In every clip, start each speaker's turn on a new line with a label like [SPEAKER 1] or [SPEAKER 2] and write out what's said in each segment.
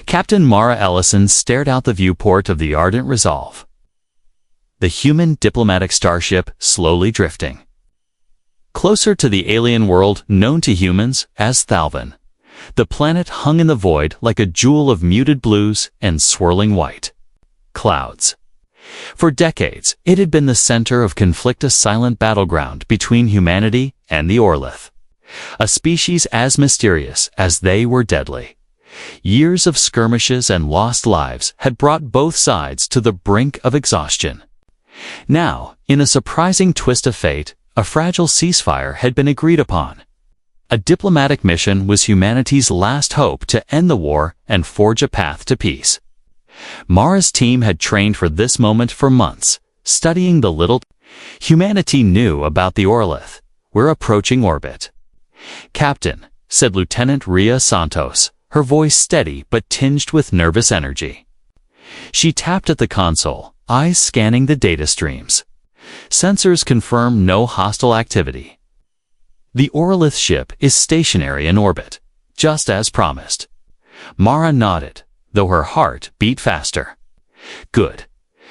[SPEAKER 1] Captain Mara Ellison stared out the viewport of the Ardent Resolve, the human diplomatic starship slowly drifting closer to the alien world known to humans as Thalvin. The planet hung in the void like a jewel of muted blues and swirling white clouds. For decades, it had been the center of conflict, a silent battleground between humanity and the Orlith, a species as mysterious as they were deadly. Years of skirmishes and lost lives had brought both sides to the brink of exhaustion. Now, in a surprising twist of fate, a fragile ceasefire had been agreed upon. A diplomatic mission was humanity's last hope to end the war and forge a path to peace. Mara's team had trained for this moment for months, studying the little humanity knew about the Orlith. "We're approaching orbit, Captain," said Lieutenant Ria Santos, her voice steady but tinged with nervous energy. She tapped at the console, eyes scanning the data streams. Sensors confirm no hostile activity. The Orlith ship is stationary in orbit, just as promised. Mara nodded, though her heart beat faster. "Good.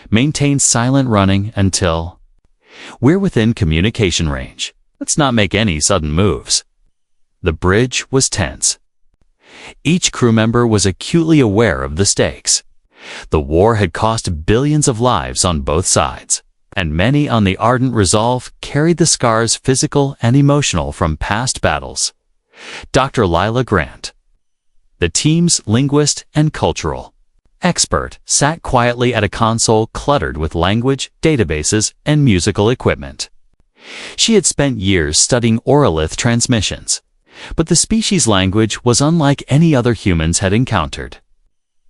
[SPEAKER 1] Maintain silent running until we're within communication range. Let's not make any sudden moves." The bridge was tense. Each crew member was acutely aware of the stakes. The war had cost billions of lives on both sides, and many on the Ardent Resolve carried the scars, physical and emotional, from past battles. Dr. Lila Grant, the team's linguist and cultural expert, sat quietly at a console cluttered with language, databases, and musical equipment. She had spent years studying Orlith transmissions, but the species' language was unlike any other humans had encountered.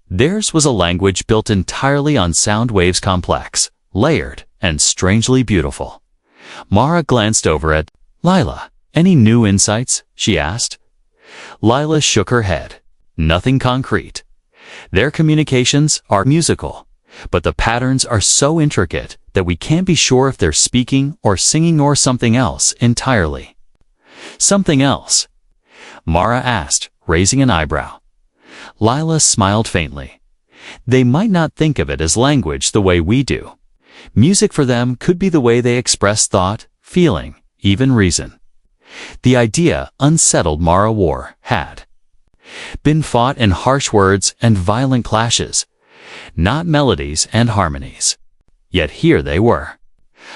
[SPEAKER 1] Theirs was a language built entirely on sound waves, complex, layered, and strangely beautiful. Mara glanced over at Lila. "Any new insights?" she asked. Lila shook her head. "Nothing concrete. Their communications are musical, but the patterns are so intricate that we can't be sure if they're speaking or singing or something else entirely." "Something else?" Mara asked, raising an eyebrow. Lila smiled faintly. "They might not think of it as language the way we do. Music for them could be the way they express thought, feeling, even reason." The idea unsettled Mara. War had been fought in harsh words and violent clashes, not melodies and harmonies. Yet here they were,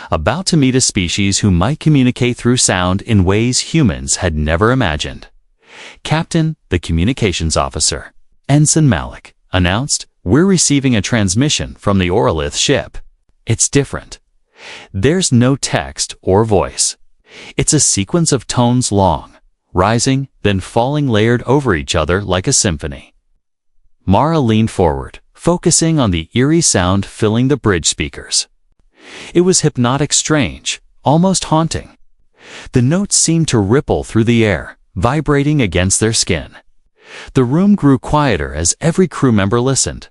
[SPEAKER 1] about to meet a species who might communicate through sound in ways humans had never imagined. "Captain," the communications officer, Ensign Malik, announced, "we're receiving a transmission from the Orlith ship. It's different. There's no text or voice. It's a sequence of tones, long, rising, then falling, layered over each other like a symphony." Mara leaned forward, focusing on the eerie sound filling the bridge speakers. It was hypnotic, strange, almost haunting. The notes seemed to ripple through the air, vibrating against their skin. The room grew quieter as every crew member listened,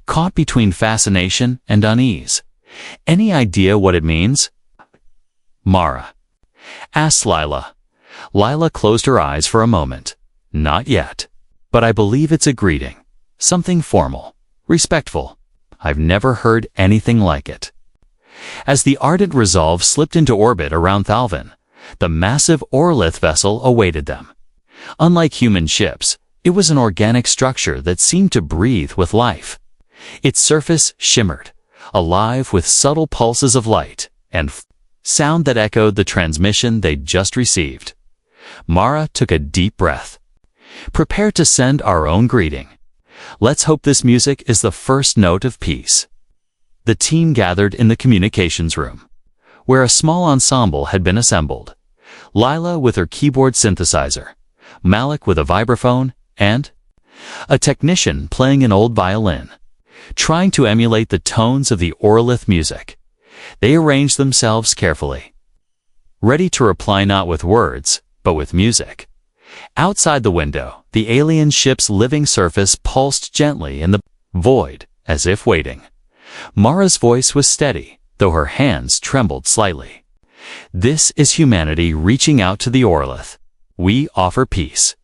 [SPEAKER 1] caught between fascination and unease. "Any idea what it means?" Mara asked Lila. Lila closed her eyes for a moment. "Not yet. But I believe it's a greeting. Something formal, respectful. I've never heard anything like it." As the Ardent Resolve slipped into orbit around Thalvin, the massive Orlith vessel awaited them. Unlike human ships, it was an organic structure that seemed to breathe with life. Its surface shimmered, alive with subtle pulses of light and sound that echoed the transmission they'd just received. Mara took a deep breath. "Prepare to send our own greeting. Let's hope this music is the first note of peace." The team gathered in the communications room, where a small ensemble had been assembled. Lila with her keyboard synthesizer, Malik with a vibraphone, and a technician playing an old violin, trying to emulate the tones of the Orlith music. They arranged themselves carefully, ready to reply not with words, but with music. Outside the window, the alien ship's living surface pulsed gently in the void, as if waiting. Mara's voice was steady, though her hands trembled slightly. "This is humanity reaching out to the Orlith. We offer peace.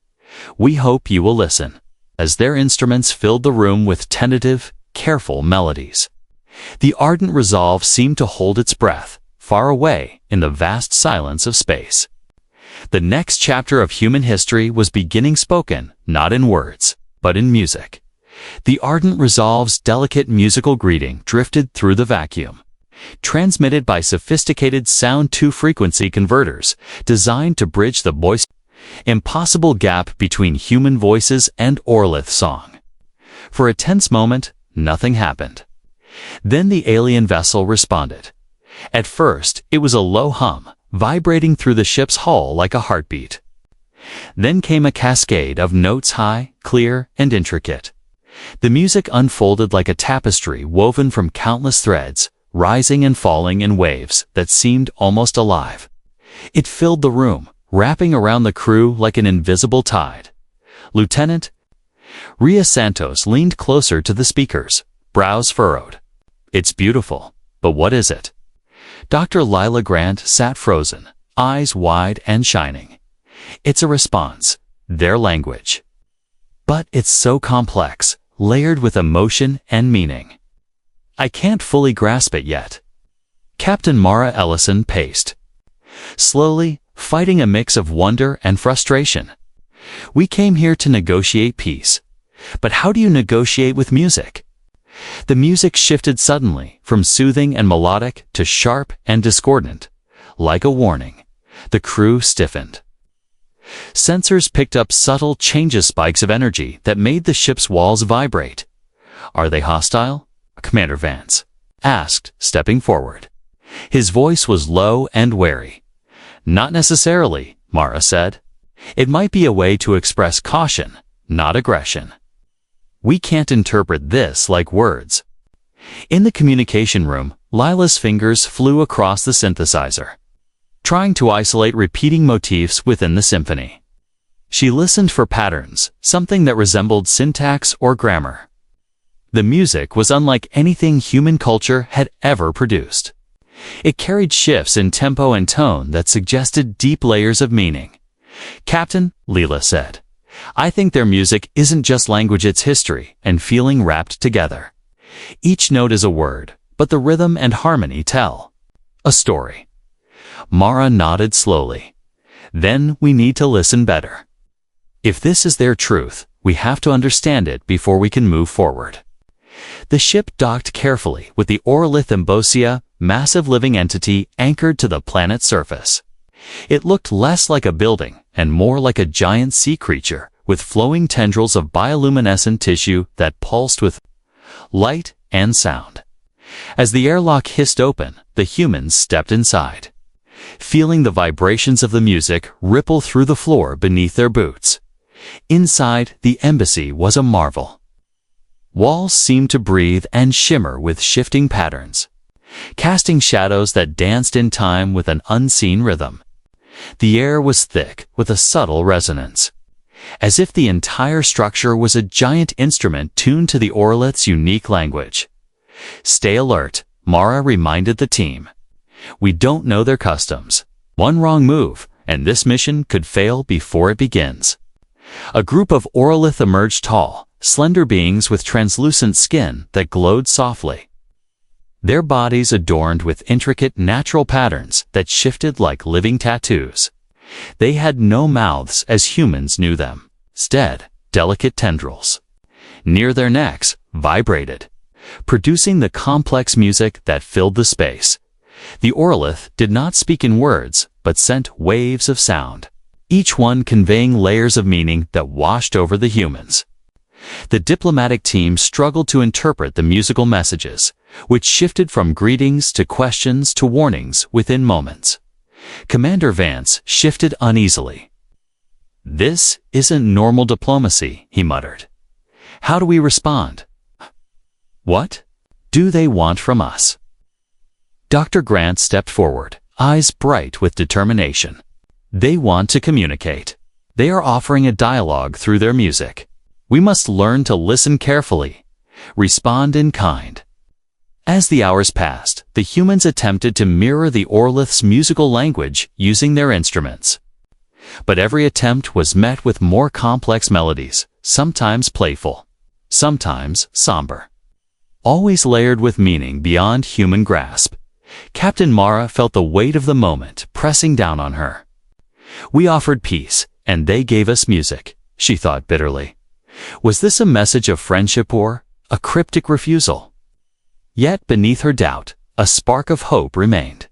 [SPEAKER 1] We hope you will listen." as their instruments filled the room with tentative, careful melodies. The ardent resolve seemed to hold its breath, far away in the vast silence of space. The next chapter of human history was beginning, spoken, not in words, but in music. The ardent resolve's delicate musical greeting drifted through the vacuum, transmitted by sophisticated sound-to-frequency converters designed to bridge the impossible gap between human voices and Orlith song. For a tense moment, nothing happened. Then the alien vessel responded. At first, it was a low hum, vibrating through the ship's hull like a heartbeat. Then came a cascade of notes, high, clear, and intricate. The music unfolded like a tapestry woven from countless threads, rising and falling in waves that seemed almost alive. It filled the room, wrapping around the crew like an invisible tide. Lieutenant Ria Santos leaned closer to the speakers, brows furrowed. "It's beautiful, but what is it?" Dr. Lila Grant sat frozen, eyes wide and shining. "It's a response, their language. But it's so complex, layered with emotion and meaning. I can't fully grasp it yet." Captain Mara Ellison paced, slowly, fighting a mix of wonder and frustration. "We came here to negotiate peace. But how do you negotiate with music?" The music shifted suddenly, from soothing and melodic to sharp and discordant. Like a warning, the crew stiffened. Sensors picked up subtle changes, spikes of energy that made the ship's walls vibrate. "Are they hostile?" Commander Vance asked, stepping forward. His voice was low and wary. "Not necessarily," Mara said. "It might be a way to express caution, not aggression. We can't interpret this like words." In the communication room, Lila's fingers flew across the synthesizer, trying to isolate repeating motifs within the symphony. She listened for patterns, something that resembled syntax or grammar. The music was unlike anything human culture had ever produced. It carried shifts in tempo and tone that suggested deep layers of meaning. "Captain," Lila said, "I think their music isn't just language, it's history and feeling wrapped together. Each note is a word, but the rhythm and harmony tell a story." Mara nodded slowly. "Then we need to listen better. If this is their truth, we have to understand it before we can move forward." The ship docked carefully with the Orlith Embosia, massive living entity anchored to the planet's surface. It looked less like a building and more like a giant sea creature with flowing tendrils of bioluminescent tissue that pulsed with light and sound. As the airlock hissed open, the humans stepped inside, feeling the vibrations of the music ripple through the floor beneath their boots. Inside, the embassy was a marvel. Walls seemed to breathe and shimmer with shifting patterns, casting shadows that danced in time with an unseen rhythm. The air was thick with a subtle resonance, as if the entire structure was a giant instrument tuned to the Orlith's unique language. "Stay alert," Mara reminded the team. "We don't know their customs. One wrong move, and this mission could fail before it begins." A group of Orlith emerged, tall, slender beings with translucent skin that glowed softly, their bodies adorned with intricate natural patterns that shifted like living tattoos. They had no mouths as humans knew them. Instead, delicate tendrils near their necks vibrated, producing the complex music that filled the space. The Orlith did not speak in words, but sent waves of sound, each one conveying layers of meaning that washed over the humans. The diplomatic team struggled to interpret the musical messages, which shifted from greetings to questions to warnings within moments. Commander Vance shifted uneasily. "This isn't normal diplomacy," he muttered. "How do we respond? What do they want from us?" Dr. Grant stepped forward, eyes bright with determination. "They want to communicate. They are offering a dialogue through their music. We must learn to listen carefully, respond in kind." As the hours passed, the humans attempted to mirror the Orlith's musical language using their instruments. But every attempt was met with more complex melodies, sometimes playful, sometimes somber. Always layered with meaning beyond human grasp. Captain Mara felt the weight of the moment pressing down on her. We offered peace, and they gave us music, she thought bitterly. Was this a message of friendship or a cryptic refusal? Yet beneath her doubt, a spark of hope remained.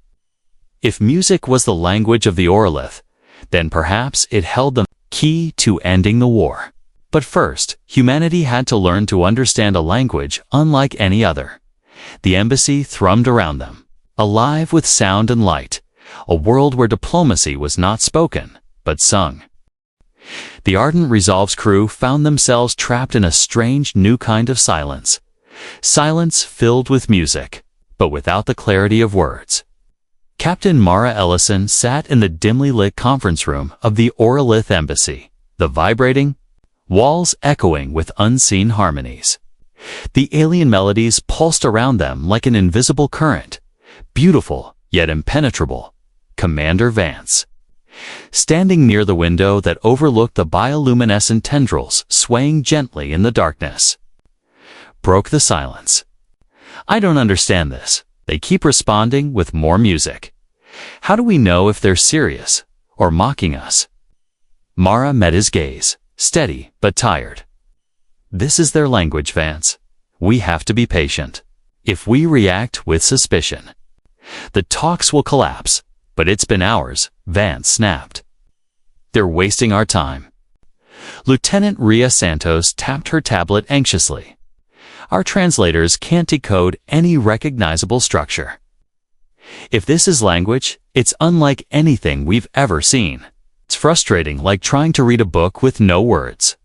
[SPEAKER 1] If music was the language of the Orlith, then perhaps it held the key to ending the war. But first, humanity had to learn to understand a language unlike any other. The embassy thrummed around them, alive with sound and light, a world where diplomacy was not spoken, but sung. The Ardent Resolve's crew found themselves trapped in a strange new kind of silence. Silence filled with music, but without the clarity of words. Captain Mara Ellison sat in the dimly lit conference room of the Orlith Embassy, the vibrating walls echoing with unseen harmonies. The alien melodies pulsed around them like an invisible current, beautiful yet impenetrable. Commander Vance, standing near the window that overlooked the bioluminescent tendrils swaying gently in the darkness, broke the silence. I don't understand this. They keep responding with more music. How do we know if they're serious or mocking us? Mara met his gaze, steady but tired. This is their language, Vance. We have to be patient. If we react with suspicion, the talks will collapse. But it's been hours, Vance snapped. They're wasting our time. Lieutenant Ria Santos tapped her tablet anxiously. Our translators can't decode any recognizable structure. If this is language, it's unlike anything we've ever seen. It's frustrating, like trying to read a book with no words.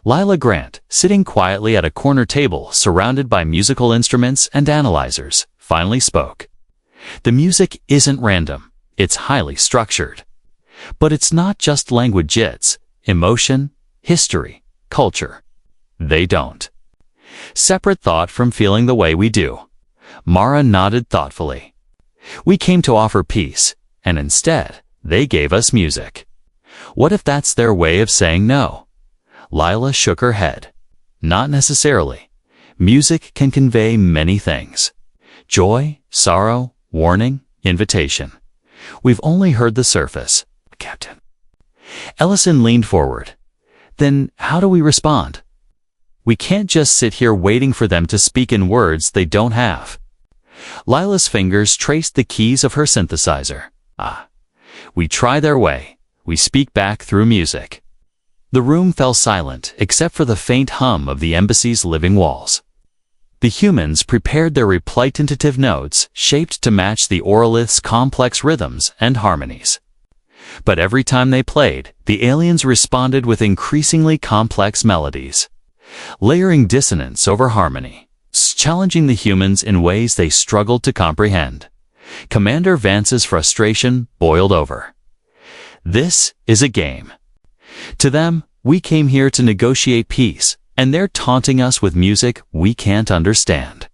[SPEAKER 1] Lila Grant, sitting quietly at a corner table surrounded by musical instruments and analyzers, finally spoke. The music isn't random, it's highly structured. But it's not just language, it's emotion, history, culture. They don't. Separate thought from feeling the way we do. Mara nodded thoughtfully. We came to offer peace, and instead, they gave us music. What if that's their way of saying no? Lila shook her head. Not necessarily. Music can convey many things. Joy, sorrow, warning, invitation. We've only heard the surface, Captain. Ellison leaned forward. Then how do we respond? We can't just sit here waiting for them to speak in words they don't have. Lila's fingers traced the keys of her synthesizer. We try their way. We speak back through music. The room fell silent except for the faint hum of the embassy's living walls. The humans prepared their replicative notes, shaped to match the Orlith's complex rhythms and harmonies. But every time they played, the aliens responded with increasingly complex melodies, layering dissonance over harmony, challenging the humans in ways they struggled to comprehend. Commander Vance's frustration boiled over. This is a game. To them, we came here to negotiate peace, and they're taunting us with music we can't understand.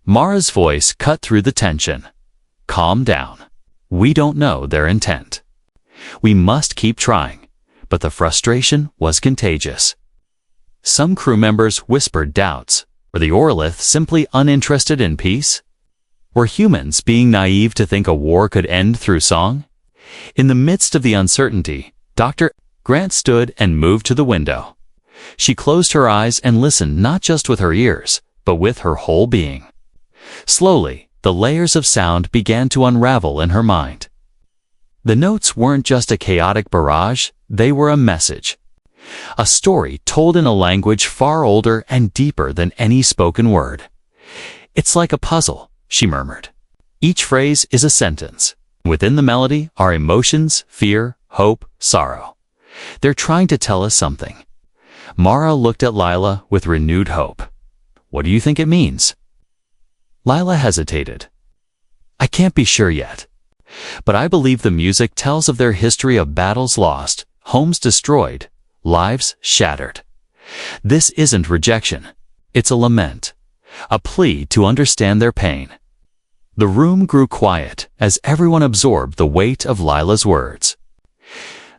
[SPEAKER 1] Mara's voice cut through the tension. Calm down. We don't know their intent. We must keep trying, but the frustration was contagious. Some crew members whispered doubts. Were the Orlith simply uninterested in peace? Were humans being naive to think a war could end through song? In the midst of the uncertainty, Dr. Grant stood and moved to the window. She closed her eyes and listened not just with her ears, but with her whole being. Slowly, the layers of sound began to unravel in her mind. The notes weren't just a chaotic barrage, they were a message. A story told in a language far older and deeper than any spoken word. It's like a puzzle, she murmured. Each phrase is a sentence. Within the melody are emotions, fear, hope, sorrow. They're trying to tell us something. Mara looked at Lila with renewed hope. What do you think it means? Lila hesitated. I can't be sure yet. But I believe the music tells of their history of battles lost, homes destroyed, lives shattered. This isn't rejection. It's a lament. A plea to understand their pain. The room grew quiet as everyone absorbed the weight of Lila's words.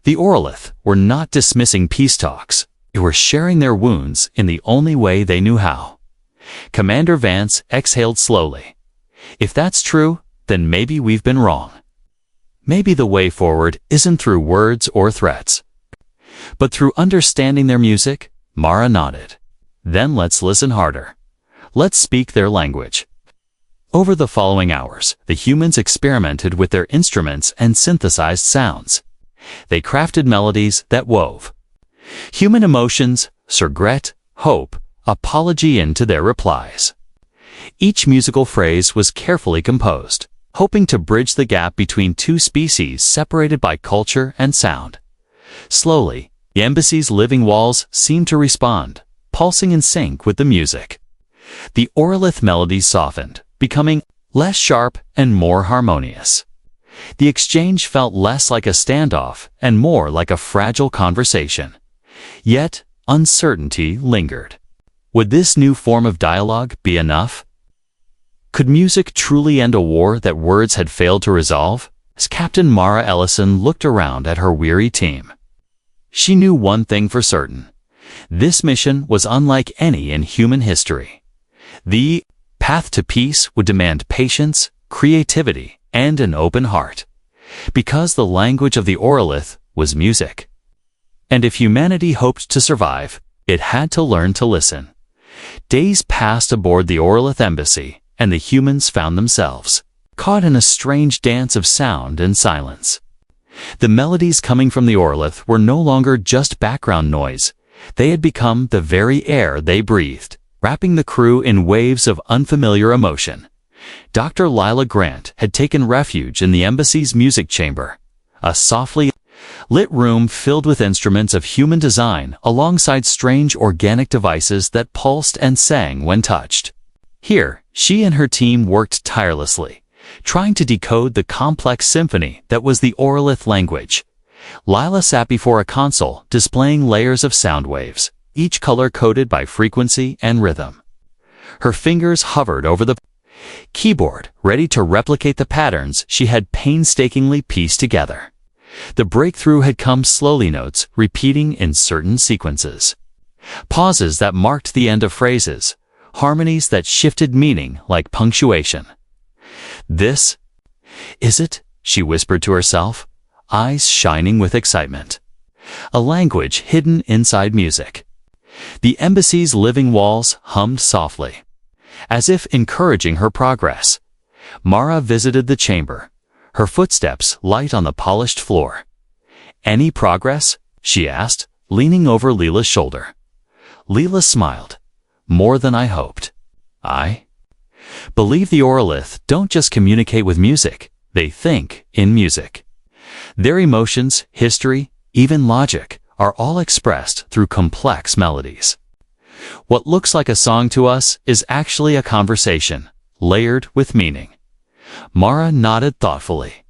[SPEAKER 1] The Orlith were not dismissing peace talks. They were sharing their wounds in the only way they knew how. Commander Vance exhaled slowly. If that's true, then maybe we've been wrong. Maybe the way forward isn't through words or threats, but through understanding their music. Mara nodded. Then let's listen harder. Let's speak their language. Over the following hours, the humans experimented with their instruments and synthesized sounds. They crafted melodies that wove human emotions, regret, hope, apology into their replies. Each musical phrase was carefully composed, hoping to bridge the gap between two species separated by culture and sound. Slowly, the embassy's living walls seemed to respond, pulsing in sync with the music. The Orlith melodies softened, becoming less sharp and more harmonious. The exchange felt less like a standoff and more like a fragile conversation. Yet, uncertainty lingered. Would this new form of dialogue be enough? Could music truly end a war that words had failed to resolve? As Captain Mara Ellison looked around at her weary team, she knew one thing for certain. This mission was unlike any in human history. The path to peace would demand patience, creativity, and an open heart, because the language of the Orlith was music. And if humanity hoped to survive, it had to learn to listen. Days passed aboard the Orlith embassy, and the humans found themselves caught in a strange dance of sound and silence. The melodies coming from the Orlith were no longer just background noise. They had become the very air they breathed, wrapping the crew in waves of unfamiliar emotion. Dr. Lila Grant had taken refuge in the embassy's music chamber, a softly lit room filled with instruments of human design alongside strange organic devices that pulsed and sang when touched. Here, she and her team worked tirelessly, trying to decode the complex symphony that was the Orlith language. Lila sat before a console displaying layers of sound waves, each color-coded by frequency and rhythm. Her fingers hovered over the keyboard, ready to replicate the patterns she had painstakingly pieced together. The breakthrough had come slowly, notes repeating in certain sequences, pauses that marked the end of phrases, harmonies that shifted meaning like punctuation. "This is it," she whispered to herself, eyes shining with excitement. A language hidden inside music. The embassy's living walls hummed softly, as if encouraging her progress. Mara visited the chamber, her footsteps light on the polished floor. "Any progress?" she asked, leaning over Lila's shoulder. Lila smiled. "More than I hoped. I believe the Orlith don't just communicate with music, they think in music. Their emotions, history, even logic are all expressed through complex melodies. What looks like a song to us is actually a conversation, layered with meaning." Mara nodded thoughtfully.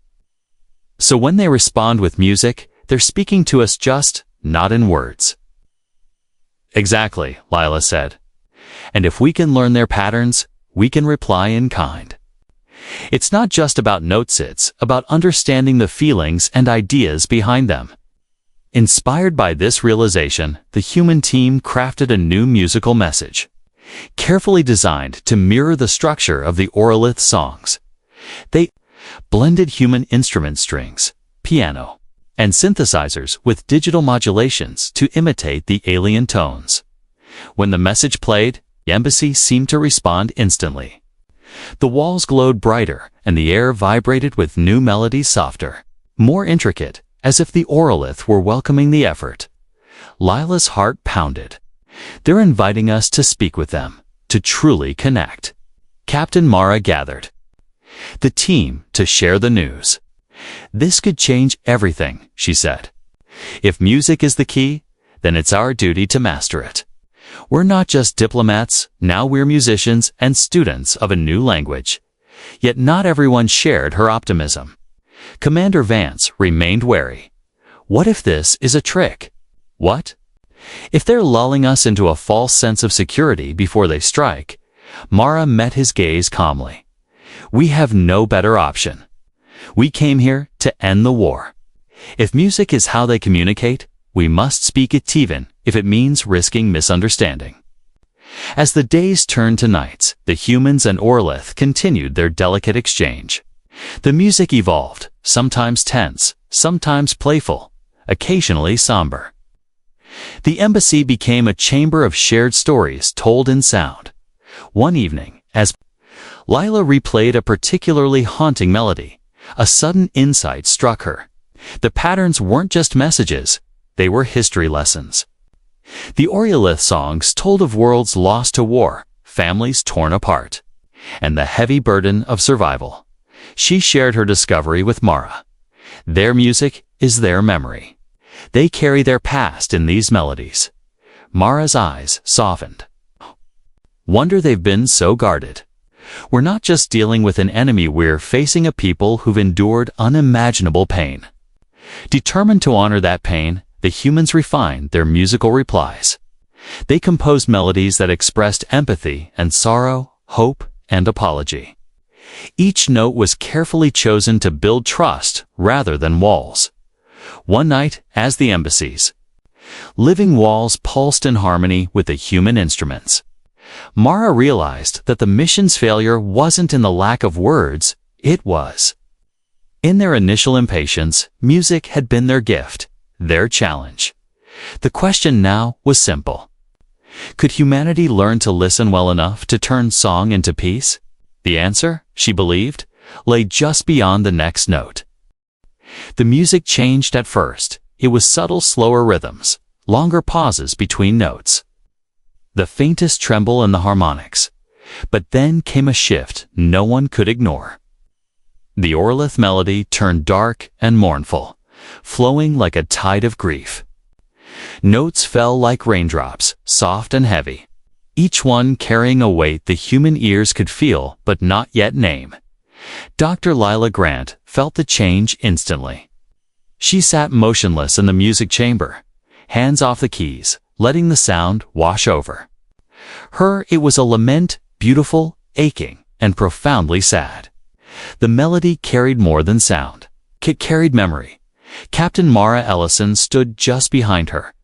[SPEAKER 1] "So when they respond with music, they're speaking to us just, not in words." "Exactly," Lila said. "And if we can learn their patterns, we can reply in kind. It's not just about notes, it's about understanding the feelings and ideas behind them." Inspired by this realization, the human team crafted a new musical message, carefully designed to mirror the structure of the Orlith songs. They blended human instrument strings, piano, and synthesizers with digital modulations to imitate the alien tones. When the message played, the embassy seemed to respond instantly. The walls glowed brighter, and the air vibrated with new melodies softer, more intricate, as if the Orlith were welcoming the effort. Lila's heart pounded. They're inviting us to speak with them, to truly connect. Captain Mara gathered the team to share the news. "This could change everything," she said. "If music is the key, then it's our duty to master it. We're not just diplomats, now we're musicians and students of a new language." Yet not everyone shared her optimism. Commander Vance remained wary. What if this is a trick? What if they're lulling us into a false sense of security before they strike? Mara met his gaze calmly. "We have no better option. We came here to end the war. If music is how they communicate, we must speak it even if it means risking misunderstanding. As the days turned to nights, the humans and Orlith continued their delicate exchange. The music evolved, sometimes tense, sometimes playful, occasionally somber. The embassy became a chamber of shared stories told in sound. One evening, as Lila replayed a particularly haunting melody, a sudden insight struck her. The patterns weren't just messages, they were history lessons. The Orlith songs told of worlds lost to war, families torn apart, and the heavy burden of survival. She shared her discovery with Mara. Their music is their memory. They carry their past in these melodies. Mara's eyes softened. Wonder they've been so guarded. We're not just dealing with an enemy, we're facing a people who've endured unimaginable pain. Determined to honor that pain, the humans refined their musical replies. They composed melodies that expressed empathy and sorrow, hope and apology. Each note was carefully chosen to build trust rather than walls. One night, as the embassy's living walls pulsed in harmony with the human instruments, Mara realized that the mission's failure wasn't in the lack of words, it was. In their initial impatience, music had been their gift, their challenge. The question now was simple. Could humanity learn to listen well enough to turn song into peace? The answer, she believed, lay just beyond the next note. The music changed at first. It was subtle, slower rhythms, longer pauses between notes, the faintest tremble in the harmonics. But then came a shift no one could ignore. The Orlith melody turned dark and mournful, flowing like a tide of grief. Notes fell like raindrops, soft and heavy, each one carrying a weight the human ears could feel but not yet name. Dr. Lila Grant felt the change instantly. She sat motionless in the music chamber, hands off the keys, letting the sound wash over her. It was a lament, beautiful, aching, and profoundly sad. The melody carried more than sound. It carried memory. Captain Mara Ellison stood just behind her,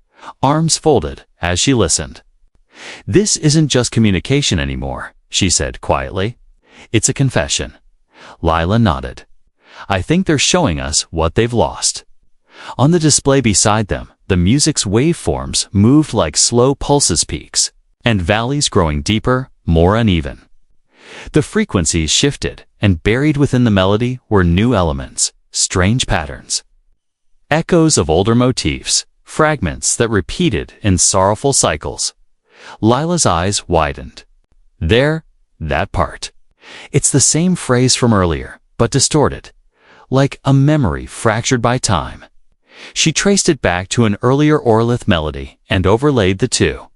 [SPEAKER 1] arms folded as she listened. "This isn't just communication anymore," she said quietly. "It's a confession." Lila nodded. "I think they're showing us what they've lost." On the display beside them, the music's waveforms moved like slow pulses, peaks and valleys growing deeper, more uneven. The frequencies shifted, and buried within the melody were new elements, strange patterns, echoes of older motifs, fragments that repeated in sorrowful cycles. Lila's eyes widened. There, that part. It's the same phrase from earlier, but distorted, like a memory fractured by time. She traced it back to an earlier Orlith melody and overlaid the two.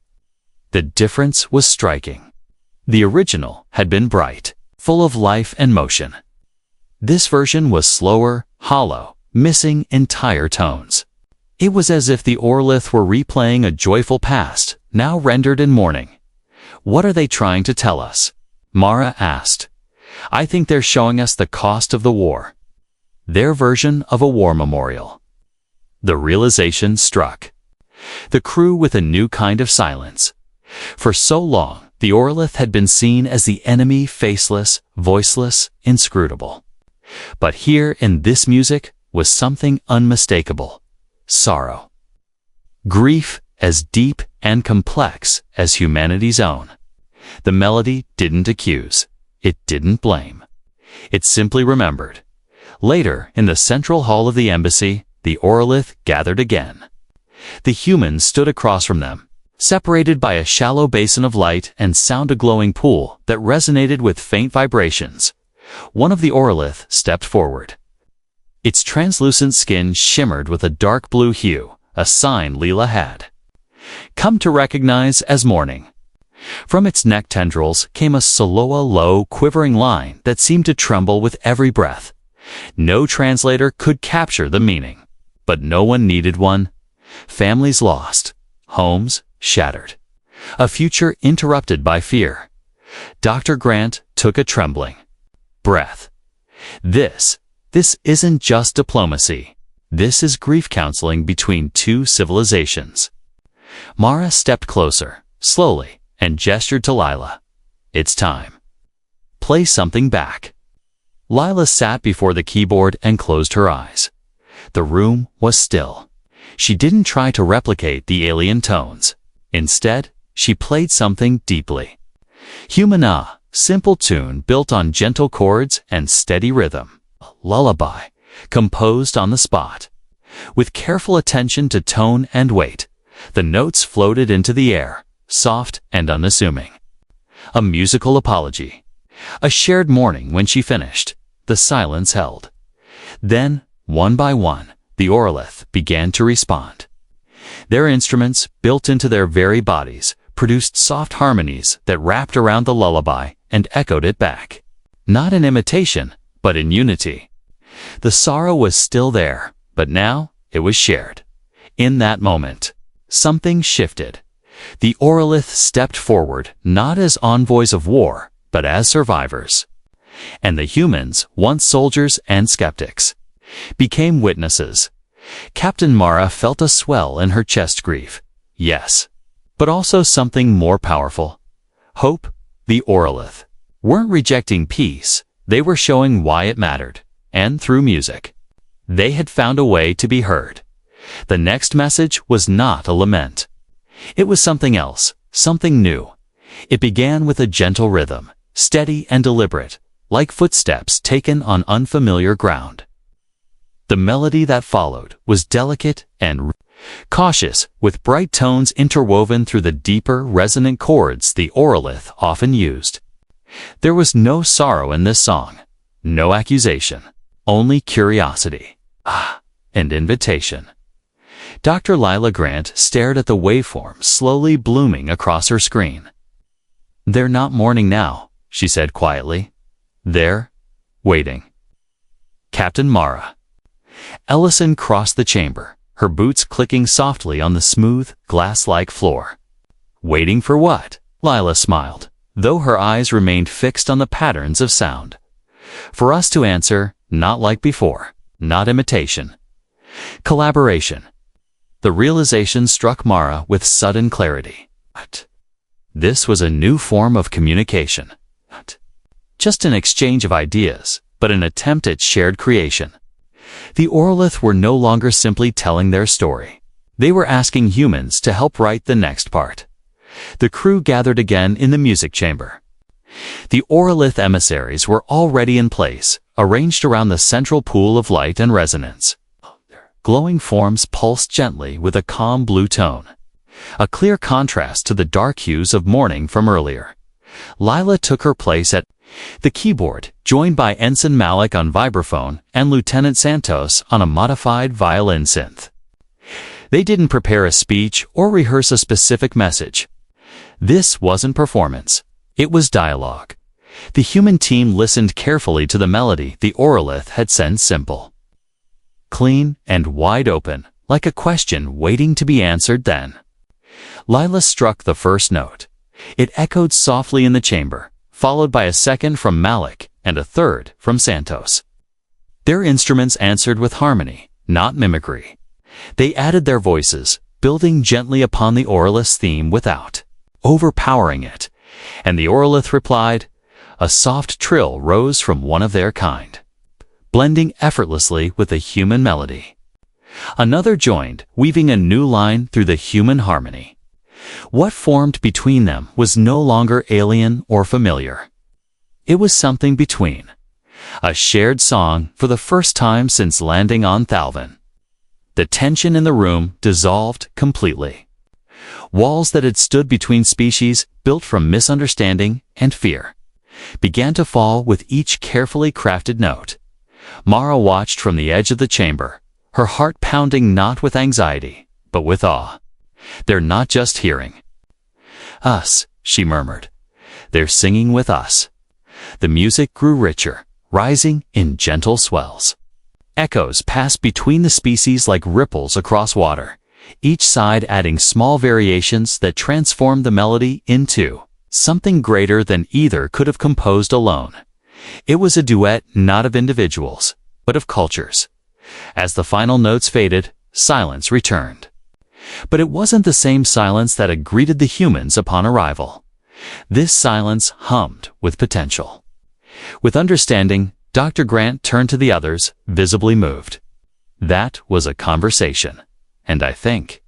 [SPEAKER 1] The difference was striking. The original had been bright, full of life and motion. This version was slower, hollow, missing entire tones. It was as if the Orlith were replaying a joyful past, now rendered in mourning. "What are they trying to tell us?" Mara asked. "I think they're showing us the cost of the war." Their version of a war memorial. The realization struck the crew with a new kind of silence. For so long, the Orlith had been seen as the enemy, faceless, voiceless, inscrutable. But here in this music was something unmistakable: sorrow. Grief as deep and complex as humanity's own. The melody didn't accuse. It didn't blame. It simply remembered. Later, in the central hall of the embassy, the Orlith gathered again. The humans stood across from them, separated by a shallow basin of light and sound, a glowing pool that resonated with faint vibrations. One of the Orlith stepped forward. Its translucent skin shimmered with a dark blue hue, a sign Lila had come to recognize as mourning. From its neck tendrils came a Saloa low, quivering line that seemed to tremble with every breath. No translator could capture the meaning, but no one needed one. Families lost, homes shattered, a future interrupted by fear. Dr. Grant took a trembling breath. This isn't just diplomacy. This is grief counseling between two civilizations. Mara stepped closer, slowly, and gestured to Lila. It's time. Play something back. Lila sat before the keyboard and closed her eyes. The room was still. She didn't try to replicate the alien tones. Instead, she played something deeply human, a simple tune built on gentle chords and steady rhythm. A lullaby, composed on the spot. With careful attention to tone and weight, the notes floated into the air, soft and unassuming. A musical apology. A shared mourning when she finished. The silence held. Then, one by one, the Orlith began to respond. Their instruments, built into their very bodies, produced soft harmonies that wrapped around the lullaby and echoed it back. Not in imitation, but in unity. The sorrow was still there, but now it was shared. In that moment, something shifted. The Orlith stepped forward, not as envoys of war, but as survivors. And the humans, once soldiers and skeptics, became witnesses. Captain Mara felt a swell in her chest. Grief, yes, but also something more powerful. Hope. The Orlith weren't rejecting peace, they were showing why it mattered, and through music, they had found a way to be heard. The next message was not a lament. It was something else, something new. It began with a gentle rhythm, steady and deliberate, like footsteps taken on unfamiliar ground. The melody that followed was delicate and cautious, with bright tones interwoven through the deeper, resonant chords the Orlith often used. There was no sorrow in this song, no accusation, only curiosity, and invitation. Dr. Lila Grant stared at the waveform slowly blooming across her screen. "They're not mourning now," she said quietly. "They're waiting." Captain Mara. Ellison crossed the chamber, her boots clicking softly on the smooth, glass-like floor. "Waiting for what?" Lila smiled, though her eyes remained fixed on the patterns of sound. "For us to answer, not like before, not imitation. Collaboration." The realization struck Mara with sudden clarity. This was a new form of communication. Not just an exchange of ideas, but an attempt at shared creation. The Orlith were no longer simply telling their story. They were asking humans to help write the next part. The crew gathered again in the music chamber. The Orlith emissaries were already in place, arranged around the central pool of light and resonance. Glowing forms pulsed gently with a calm blue tone, a clear contrast to the dark hues of morning from earlier. Lila took her place at the keyboard, joined by Ensign Malik on vibraphone and Lieutenant Santos on a modified violin synth. They didn't prepare a speech or rehearse a specific message. This wasn't performance. It was dialogue. The human team listened carefully to the melody the Orlith had sent, simple, clean, and wide open, like a question waiting to be answered. Then Lila struck the first note. It echoed softly in the chamber, followed by a second from Malik and a third from Santos. Their instruments answered with harmony, not mimicry. They added their voices, building gently upon the Orlith's theme without overpowering it, and the Orlith replied. A soft trill rose from one of their kind, blending effortlessly with a human melody. Another joined, weaving a new line through the human harmony. What formed between them was no longer alien or familiar. It was something between. A shared song for the first time since landing on Thalvin. The tension in the room dissolved completely. Walls that had stood between species, built from misunderstanding and fear, began to fall with each carefully crafted note. Mara watched from the edge of the chamber, her heart pounding not with anxiety, but with awe. "They're not just hearing us," she murmured. "They're singing with us." The music grew richer, rising in gentle swells. Echoes passed between the species like ripples across water, each side adding small variations that transformed the melody into something greater than either could have composed alone. It was a duet not of individuals, but of cultures. As the final notes faded, silence returned. But it wasn't the same silence that had greeted the humans upon arrival. This silence hummed with potential. With understanding, Dr. Grant turned to the others, visibly moved. That was a conversation, and I think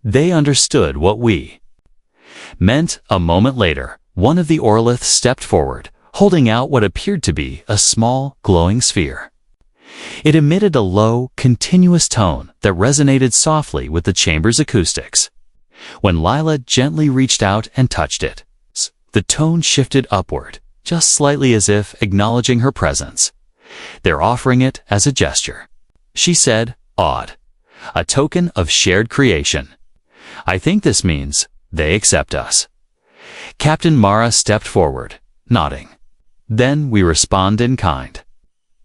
[SPEAKER 1] they understood what we meant. A moment later, one of the Orliths stepped forward, holding out what appeared to be a small, glowing sphere. It emitted a low, continuous tone that resonated softly with the chamber's acoustics. When Lila gently reached out and touched it, the tone shifted upward, just slightly as if acknowledging her presence. "They're offering it as a gesture," she said, awed. "A token of shared creation. I think this means they accept us." Captain Mara stepped forward, nodding. "Then we respond in kind."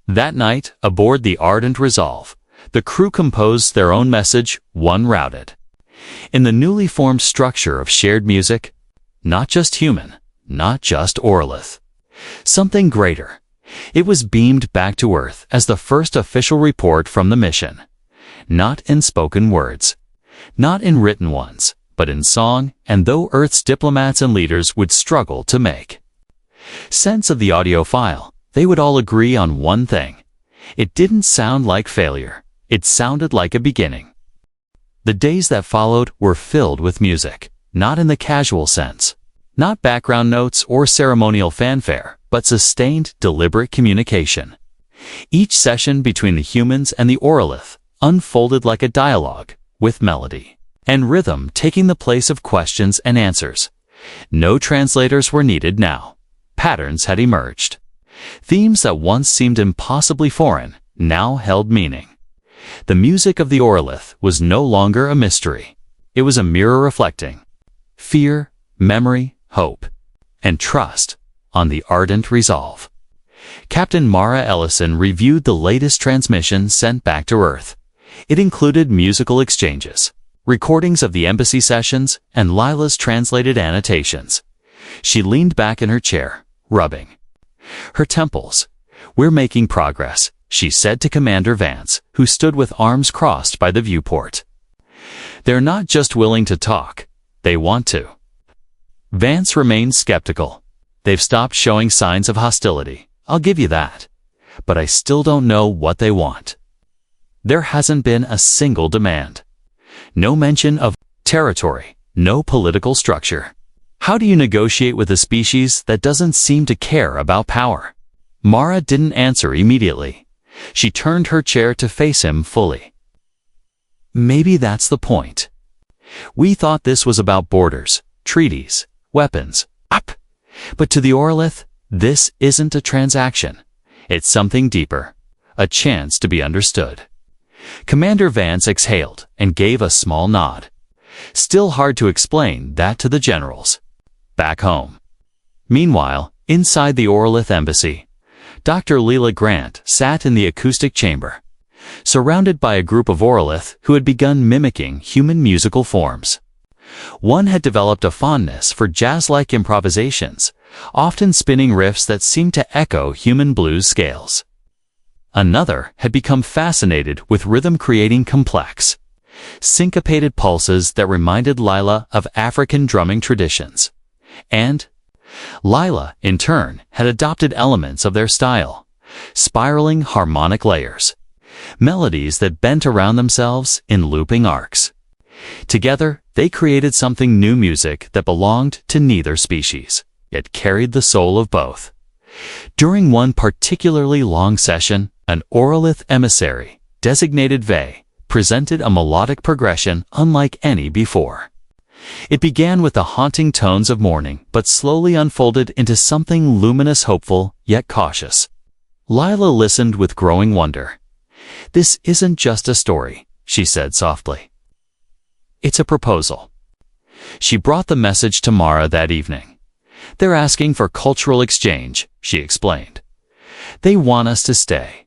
[SPEAKER 1] That night, aboard the Ardent Resolve, the crew composed their own message, one routed. In the newly formed structure of shared music, not just human, not just Orlith, something greater. It was beamed back to Earth as the first official report from the mission. Not in spoken words, not in written ones, but in song, and though Earth's diplomats and leaders would struggle to make sense of the audio file, they would all agree on one thing. It didn't sound like failure. It sounded like a beginning. The days that followed were filled with music, not in the casual sense, not background notes or ceremonial fanfare, but sustained, deliberate communication. Each session between the humans and the Orlith unfolded like a dialogue, with melody and rhythm taking the place of questions and answers. No translators were needed now. Patterns had emerged. Themes that once seemed impossibly foreign now held meaning. The music of the Orlith was no longer a mystery. It was a mirror reflecting fear, memory, hope, and trust on the Ardent Resolve. Captain Mara Ellison reviewed the latest transmission sent back to Earth. It included musical exchanges, recordings of the embassy sessions, and Lila's translated annotations. She leaned back in her chair, rubbing her temples. "We're making progress," she said to Commander Vance, who stood with arms crossed by the viewport. "They're not just willing to talk, they want to." Vance remained skeptical. "They've stopped showing signs of hostility, I'll give you that. But I still don't know what they want." There hasn't been a single demand. No mention of territory, no political structure. How do you negotiate with a species that doesn't seem to care about power? Mara didn't answer immediately. She turned her chair to face him fully. "Maybe that's the point. We thought this was about borders, treaties, weapons, up. But to the Orlith, this isn't a transaction. It's something deeper, a chance to be understood." Commander Vance exhaled and gave a small nod. Still hard to explain that to the generals back home. Meanwhile, inside the Orlith embassy, Dr. Leela Grant sat in the acoustic chamber, surrounded by a group of Orlith who had begun mimicking human musical forms. One had developed a fondness for jazz-like improvisations, often spinning riffs that seemed to echo human blues scales. Another had become fascinated with rhythm, creating complex, syncopated pulses that reminded Lila of African drumming traditions. And Lila, in turn, had adopted elements of their style, spiraling harmonic layers, melodies that bent around themselves in looping arcs. Together, they created something new, music that belonged to neither species, yet carried the soul of both. During one particularly long session, an Orlith emissary, designated Vey, presented a melodic progression unlike any before. It began with the haunting tones of mourning, but slowly unfolded into something luminous, hopeful, yet cautious. Lila listened with growing wonder. "This isn't just a story," she said softly. "It's a proposal." She brought the message to Mara that evening. "They're asking for cultural exchange," she explained. "They want us to stay,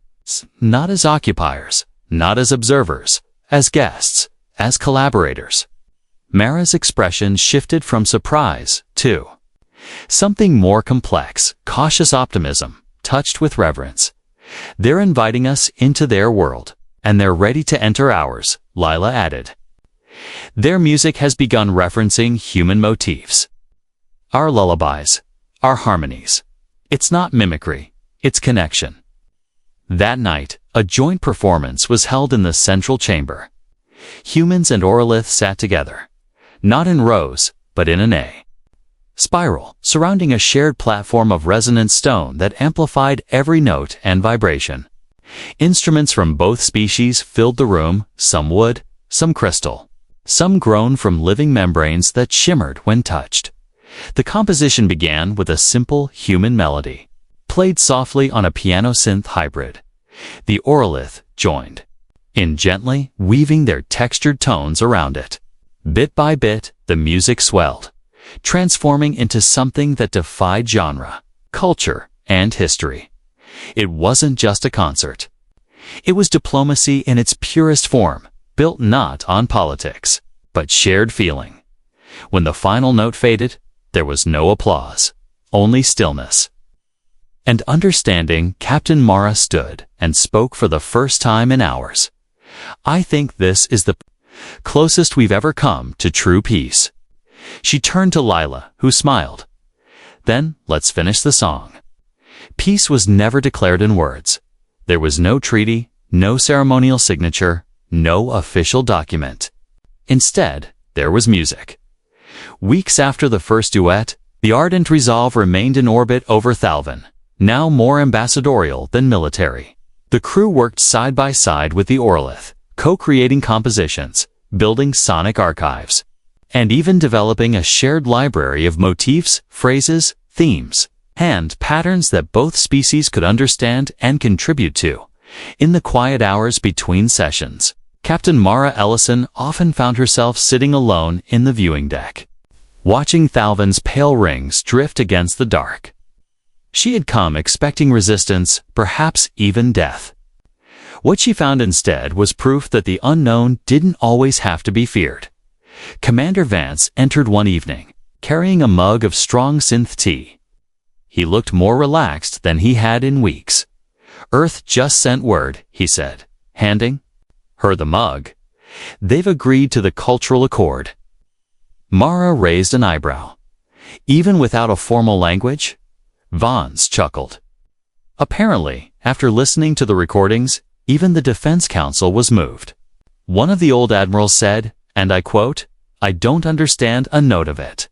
[SPEAKER 1] not as occupiers, not as observers, as guests, as collaborators." Mara's expression shifted from surprise to something more complex, cautious optimism, touched with reverence. They're inviting us into their world, and they're ready to enter ours, Lila added. Their music has begun referencing human motifs. Our lullabies, our harmonies. It's not mimicry, it's connection. That night, a joint performance was held in the central chamber. Humans and Orlith sat together, not in rows, but in an A spiral, surrounding a shared platform of resonant stone that amplified every note and vibration. Instruments from both species filled the room, some wood, some crystal, some grown from living membranes that shimmered when touched. The composition began with a simple human melody, played softly on a piano-synth hybrid. The Orlith joined in, gently weaving their textured tones around it. Bit by bit, the music swelled, transforming into something that defied genre, culture, and history. It wasn't just a concert. It was diplomacy in its purest form, built not on politics, but shared feeling. When the final note faded, there was no applause, only stillness. And understanding, Captain Mara stood and spoke for the first time in hours. I think this is the closest we've ever come to true peace. She turned to Lila, who smiled. Then, let's finish the song. Peace was never declared in words. There was no treaty, no ceremonial signature, no official document. Instead, there was music. Weeks after the first duet, the ardent resolve remained in orbit over Thalvin, now more ambassadorial than military. The crew worked side by side with the Orlith, co-creating compositions, building sonic archives, and even developing a shared library of motifs, phrases, themes, and patterns that both species could understand and contribute to. In the quiet hours between sessions, Captain Mara Ellison often found herself sitting alone in the viewing deck, watching Thalvin's pale rings drift against the dark. She had come expecting resistance, perhaps even death. What she found instead was proof that the unknown didn't always have to be feared. Commander Vance entered one evening, carrying a mug of strong synth tea. He looked more relaxed than he had in weeks. Earth just sent word, he said, handing her the mug. They've agreed to the cultural accord. Mara raised an eyebrow. Even without a formal language? Vance chuckled. Apparently, after listening to the recordings, even the Defense Council was moved. One of the old admirals said, and I quote, "I don't understand a note of it,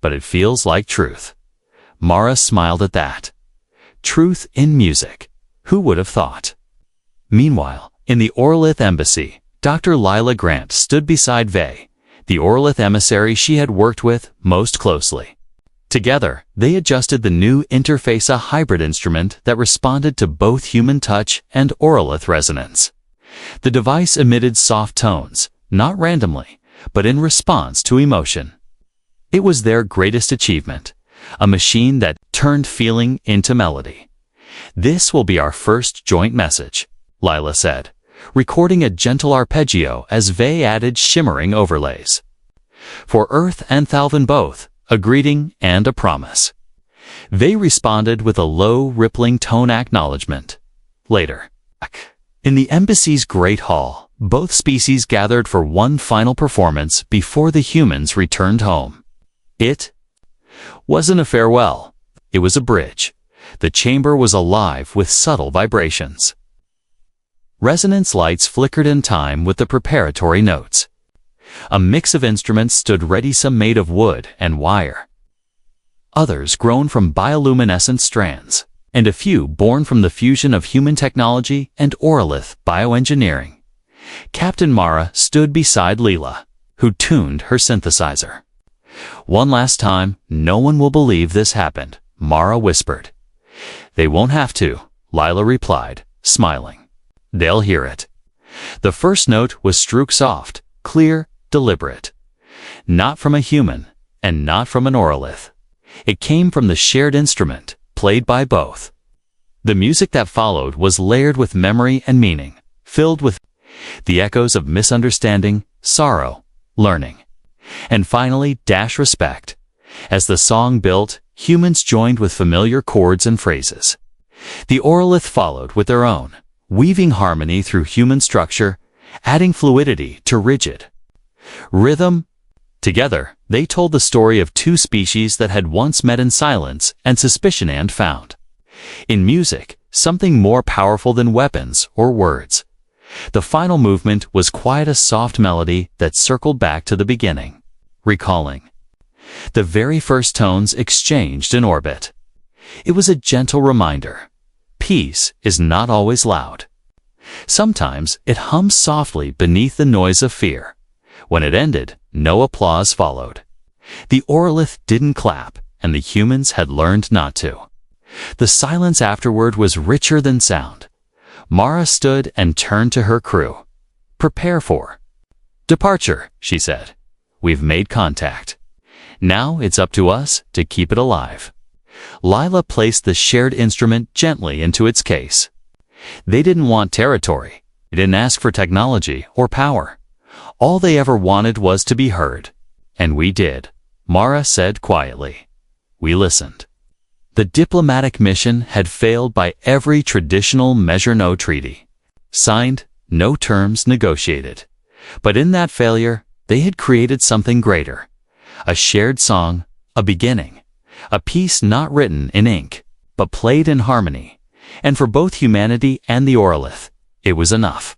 [SPEAKER 1] but it feels like truth." Mara smiled at that. Truth in music. Who would have thought? Meanwhile, in the Orlith embassy, Dr. Lila Grant stood beside Vey, the Orlith emissary she had worked with most closely. Together, they adjusted the new Interface hybrid instrument that responded to both human touch and Orlith resonance. The device emitted soft tones, not randomly, but in response to emotion. It was their greatest achievement, a machine that turned feeling into melody. "This will be our first joint message," Lila said, recording a gentle arpeggio as Vey added shimmering overlays. For Earth and Thalvin both, a greeting and a promise. Vey responded with a low, rippling tone acknowledgement. Later, in the embassy's great hall, both species gathered for one final performance before the humans returned home. It wasn't a farewell. It was a bridge. The chamber was alive with subtle vibrations. Resonance lights flickered in time with the preparatory notes. A mix of instruments stood ready, some made of wood and wire, others grown from bioluminescent strands, and a few born from the fusion of human technology and Orlith bioengineering. Captain Mara stood beside Leela, who tuned her synthesizer. "One last time, no one will believe this happened," Mara whispered. "They won't have to," Lila replied, smiling. "They'll hear it." The first note was stroke soft, clear, deliberate. Not from a human, and not from an Orlith. It came from the shared instrument, played by both. The music that followed was layered with memory and meaning, filled with the echoes of misunderstanding, sorrow, learning, and finally respect. As the song built, humans joined with familiar chords and phrases. The Orolith followed with their own, weaving harmony through human structure, adding fluidity to rigid rhythm. Together, they told the story of two species that had once met in silence and suspicion and found, in music, something more powerful than weapons or words. The final movement was quite a soft melody that circled back to the beginning, recalling the very first tones exchanged in orbit. It was a gentle reminder. Peace is not always loud. Sometimes it hums softly beneath the noise of fear. When it ended, no applause followed. The Orolith didn't clap, and the humans had learned not to. The silence afterward was richer than sound. Mara stood and turned to her crew. "Prepare for departure," she said. "We've made contact. Now it's up to us to keep it alive." Lila placed the shared instrument gently into its case. They didn't want territory. They didn't ask for technology or power. All they ever wanted was to be heard. And we did, Mara said quietly. We listened. The diplomatic mission had failed by every traditional measure-no treaty. Signed, no terms negotiated. But in that failure, they had created something greater. A shared song, a beginning. A piece not written in ink, but played in harmony. And for both humanity and the Orolith, it was enough.